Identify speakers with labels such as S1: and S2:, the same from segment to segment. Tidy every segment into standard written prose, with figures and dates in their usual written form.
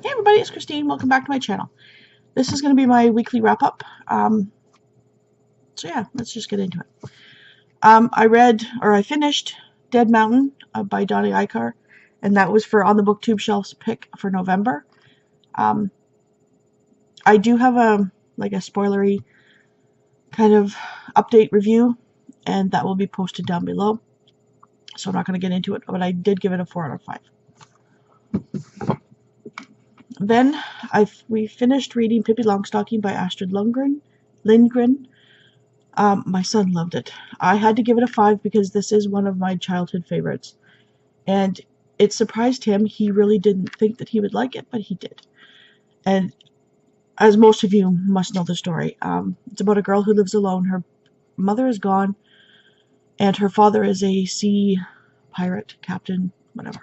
S1: Hey everybody, it's Christine. Welcome back to my channel. This is going to be my weekly wrap-up. So yeah, let's just get into it. I finished Dead Mountain by Donnie Icar, and that was for On the Booktube Shelf's pick for November. I do have a spoilery kind of update review, and that will be posted down below. So I'm not going to get into it, but I did give it a 4 out of 5. Then we finished reading Pippi Longstocking by Astrid Lindgren. My son loved it. I had to give it a 5 because this is one of my childhood favorites. And it surprised him. He really didn't think that he would like it, but he did. And as most of you must know the story, it's about a girl who lives alone. Her mother is gone, and her father is a sea pirate, captain, whatever.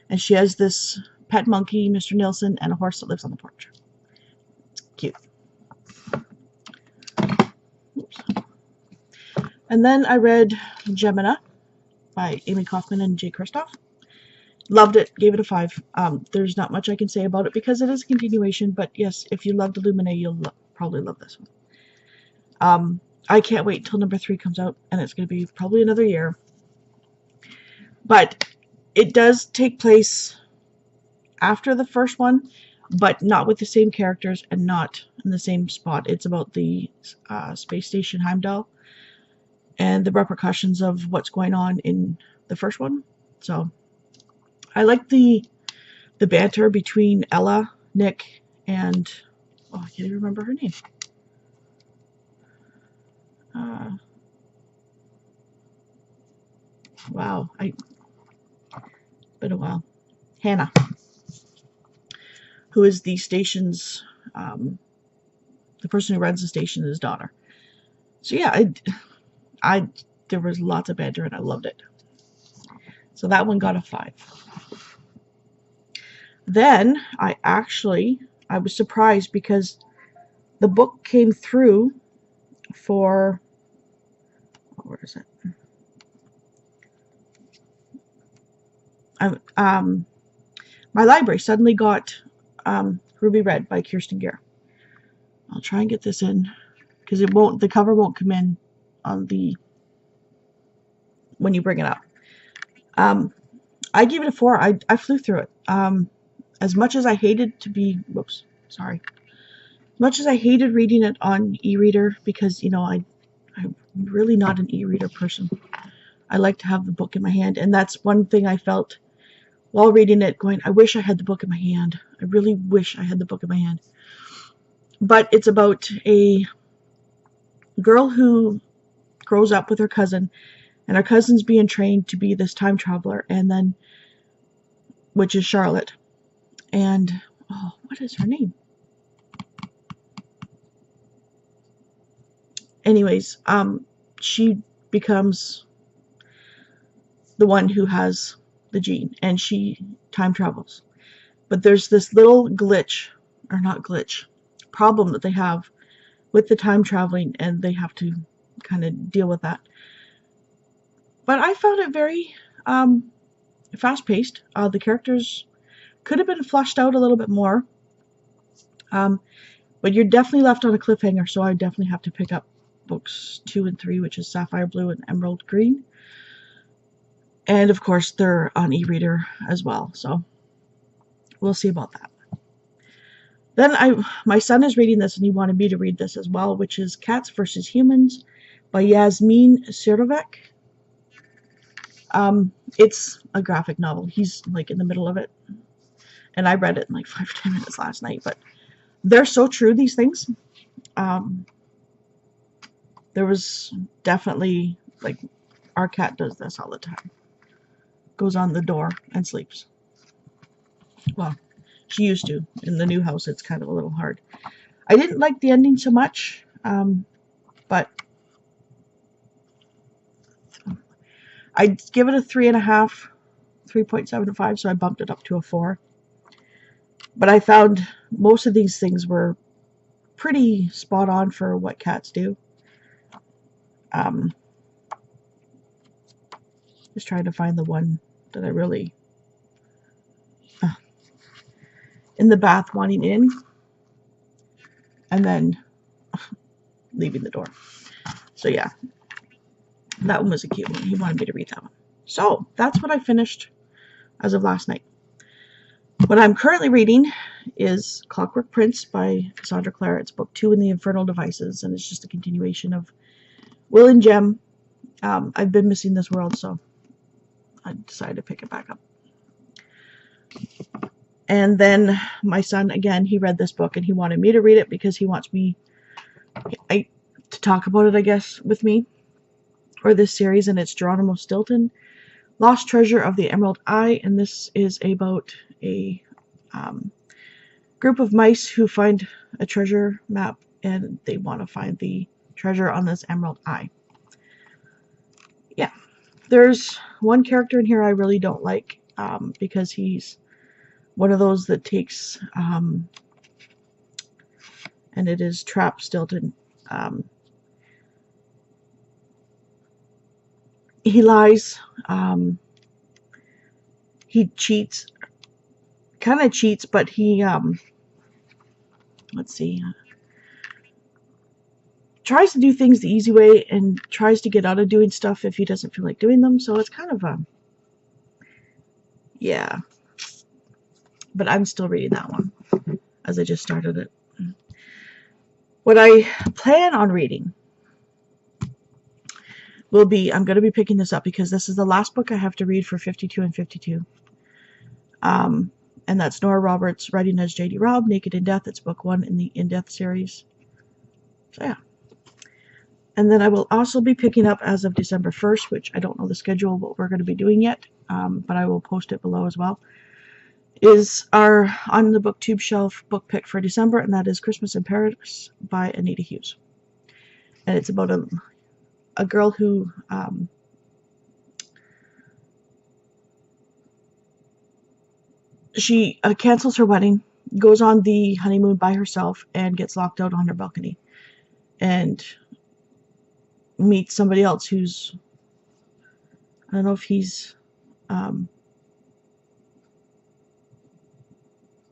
S1: And she has this pet monkey, Mr. Nilsson, and a horse that lives on the porch. It's cute. Oops. And then I read Gemina by Amy Kaufman and Jay Kristoff. Loved it, gave it a 5. There's not much I can say about it because it is a continuation, but yes, if you loved Illumine, you'll probably love this one. I can't wait until number 3 comes out, and it's going to be probably another year. But it does take place after the first one, but not with the same characters and not in the same spot. It's about the space station Heimdall and the repercussions of what's going on in the first one. So I like the banter between Ella, Nick, and I can't even remember her name. Wow, been a while. Hannah, who is the station's the person who runs the station, his daughter. So yeah, there was lots of banter and I loved it. So that one got a 5. Then I was surprised because the book came through for, where is it? My library suddenly got Ruby Red by Kirsten Gere. I'll try and get this in because the cover won't come in on when you bring it up. I gave it a 4. I flew through it. As much as I hated much as I hated reading it on e-reader because, I'm really not an e-reader person. I like to have the book in my hand, and that's one thing I felt while reading it, going, I wish I had the book in my hand. I really wish I had the book in my hand. But it's about a girl who grows up with her cousin, and her cousin's being trained to be this time traveler, and then, which is Charlotte. And, what is her name? Anyways, she becomes the one who has the gene, and she time travels. But there's this little problem that they have with the time traveling, and they have to kind of deal with that. But I found it very fast-paced. The characters could have been fleshed out a little bit more. But you're definitely left on a cliffhanger, so I definitely have to pick up books 2 and 3, which is Sapphire Blue and Emerald Green. And of course, they're on e-reader as well, so we'll see about that. Then my son is reading this, and he wanted me to read this as well, which is Cats vs. Humans by Yasmin Sirovic. It's a graphic novel. He's in the middle of it, and I read it in 5 or 10 minutes last night. But they're so true, these things. There was definitely our cat does this all the time. Goes on the door and sleeps. Well, she used to. In the new house, it's kind of a little hard. I didn't like the ending so much, but I'd give it a 3.5, 3.75, so I bumped it up to a 4. But I found most of these things were pretty spot on for what cats do. Just trying to find the one that I really... in the bath wanting in and then leaving the door. So yeah, that one was a cute one. He wanted me to read that one. So that's what I finished as of last night. What I'm currently reading is Clockwork Prince by Cassandra Clare. It's book 2 in the Infernal Devices, and it's just a continuation of Will and Jem. I've been missing this world, so I decided to pick it back up. And then my son, again, he read this book and he wanted me to read it because he wants me to talk about it, I guess, with me, or this series, and it's Geronimo Stilton, Lost Treasure of the Emerald Eye, and this is about a group of mice who find a treasure map and they want to find the treasure on this Emerald Eye. Yeah, there's one character in here I really don't like because he's one of those that takes, and it is Trap Stilton. He lies, he cheats, kind of cheats, but he, let's see, tries to do things the easy way and tries to get out of doing stuff if he doesn't feel like doing them, so it's kind of yeah, but I'm still reading that one, as I just started it. What I plan on reading will be, I'm going to be picking this up because this is the last book I have to read for 52 and 52. And that's Nora Roberts' writing as J.D. Robb, Naked in Death. It's book 1 in the In Death series. So yeah. And then I will also be picking up as of December 1st, which I don't know the schedule of what we're going to be doing yet, but I will post it below as well, is our on the booktube shelf book pick for December, and that is Christmas in Paris by Anita Hughes. And it's about a girl who she cancels her wedding, goes on the honeymoon by herself, and gets locked out on her balcony, and meets somebody else who's, I don't know if he's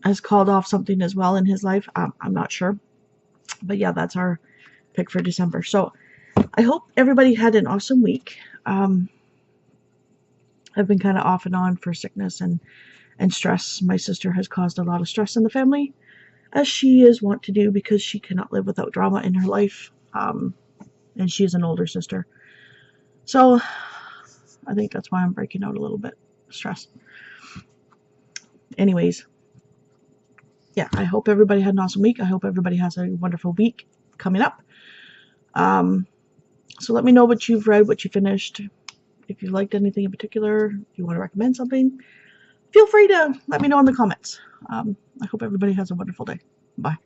S1: has called off something as well in his life. I'm not sure, but yeah, that's our pick for December. So I hope everybody had an awesome week. I've been kind of off and on for sickness and stress. My sister has caused a lot of stress in the family, as she is wont to do, because she cannot live without drama in her life, and she is an older sister. So I think that's why I'm breaking out a little bit. Stress. Anyways, yeah, I hope everybody had an awesome week. I hope everybody has a wonderful week coming up. So let me know what you've read, what you finished. If you liked anything in particular, if you want to recommend something, feel free to let me know in the comments. I hope everybody has a wonderful day. Bye.